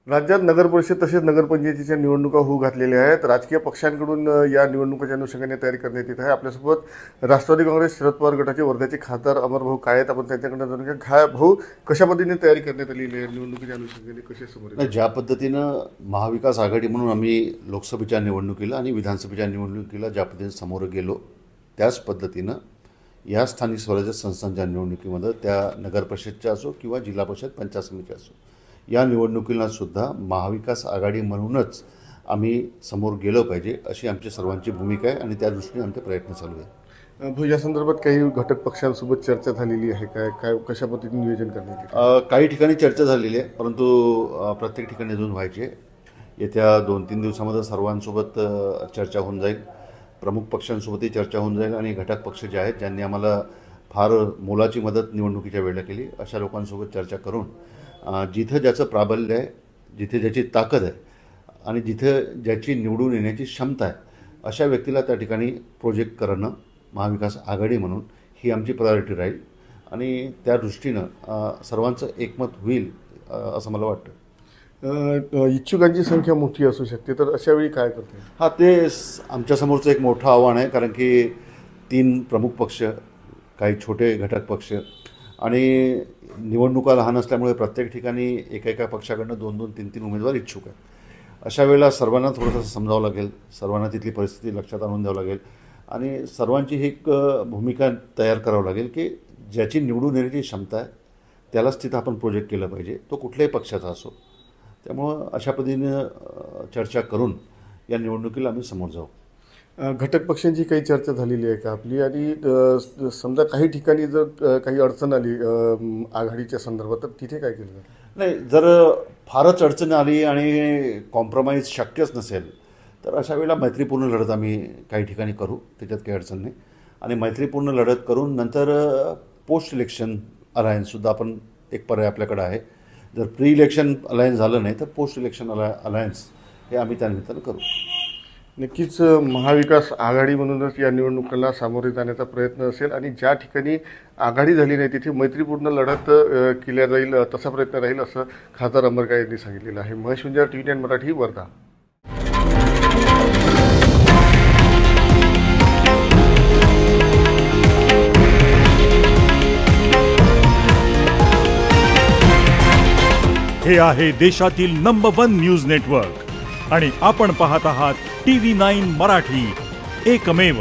राज्यात नगरपरिषद तसेच नगरपंचायतीच्या निवडणुका होऊ घातलेल्या आहेत। राजकीय पक्षांकडून या निवडणुकाच्या अनुषंगाने तयारी करण्यात येत आहे। आपल्यासोबत राष्ट्रवादी काँग्रेस शरद पवार गटाचे वर्ध्याचे खासदार अमरभाऊ काळे आहेत। आपण त्यांच्याकडे जाणून घेऊ। काय भाऊ, कशा पद्धतीने तयारी करण्यात आलेली आहे निवडणुकीच्या अनुषंगाने, कसे समोर ज्या पद्धतीनं महाविकास आघाडी म्हणून आम्ही लोकसभेच्या निवडणुकीला आणि विधानसभेच्या निवडणुकीला ज्या पद्धतीने समोर गेलो, त्याच पद्धतीनं या स्थानिक स्वराज्य संस्थांच्या निवडणुकीमध्ये त्या नगरपरिषदच्या असो किंवा जिल्हा परिषद पंचायत समिती असो, या निवडणुकीला सुद्धा महाविकास आघाडी म्हणूनच आम्ही समोर गेलो पाहिजे अशी आमची सर्वांची भूमिका आहे आणि त्या दृष्टीने आमचे प्रयत्न चालू आहेत। भाऊ, या संदर्भात काही घटक पक्षांसोबत चर्चा झालेली आहे काय कशा पद्धतीने नियोजन करण्यात येईल? काही ठिकाणी चर्चा झालेली आहे, परंतु प्रत्येक ठिकाणी अजून व्हायचे। येत्या 2-3 दिवसामध्ये सर्वांसोबत चर्चा होऊन जाईल, प्रमुख पक्षांसोबतही चर्चा होऊन जाईल आणि घटक पक्ष जे आहेत ज्यांनी आम्हाला फार मोलाची मदत निवडणुकीच्या वेळेला केली, अशा लोकांसोबत चर्चा करून जिथं ज्याचं प्राबल्य आहे, जिथे ज्याची ताकद आहे आणि जिथं ज्याची निवडून येण्याची क्षमता आहे, अशा व्यक्तीला त्या ठिकाणी प्रोजेक्ट करणं महाविकास आघाडी म्हणून ही आमची प्रायोरिटी राहील आणि त्या दृष्टीनं सर्वांचं एकमत होईल असं मला वाटतं। इच्छुकांची संख्या मोठी असू शकते, तर अशा वेळी काय करते? हा, ते आमच्यासमोरचं एक मोठं आव्हान आहे, कारण की 3 प्रमुख पक्ष, काही छोटे घटक पक्ष आणि निवडणुका लहान असल्यामुळे प्रत्येक ठिकाणी एका पक्षाकडनं 2-2, 3-3 उमेदवार इच्छुक आहेत। अशा वेळेला सर्वांना थोडंसं समजावं लागेल, सर्वांना तिथली परिस्थिती लक्षात आणून द्यावं लागेल आणि सर्वांची ही एक भूमिका तयार करावं लागेल की ज्याची निवडून येण्याची क्षमता आहे त्यालाच तिथं आपण प्रोजेक्ट केलं पाहिजे, तो कुठल्याही पक्षाचा असो। त्यामुळं अशा पद्धतीनं चर्चा करून या निवडणुकीला आम्ही समोर जाऊ। घटक पक्षांची काही चर्चा झालेली आहे का आपली? आणि समजा काही ठिकाणी जर काही अडचण आली आघाडीच्या संदर्भात, तर तिथे काय केलं जातं? नाही, जर फारच अडचण आली आणि कॉम्प्रोमाइज शक्यच नसेल तर अशा वेळेला मैत्रीपूर्ण लढत आम्ही काही ठिकाणी करू, त्याच्यात काही अडचण नाही। आणि मैत्रीपूर्ण लढत करून नंतर पोस्ट इलेक्शन अलायन्ससुद्धा आपण एक पर्याय आपल्याकडे आहे। जर प्री इलेक्शन अलायन्स झालं नाही तर पोस्ट इलेक्शन अलायन्स हे आम्ही त्यानिमित्तानं करू। नक्कीच महाविकास आघाडी म्हणूनच या निवडणुकीला सामोरे जाण्याचा प्रयत्न असेल आणि ज्या ठिकाणी आघाडी झाली नाही तिथे मैत्रीपूर्ण लढत केल्या जाईल, तसा प्रयत्न राहील असं खासदार अमर काळे यांनी सांगितलेलं आहे। महेश गुंजाळ, TV9 मराठी, वर्धा। हे आहे देशातील नंबर 1 न्यूज नेटवर्क आणि आपण पाहत आहात TV9 मराठी, एकमेव।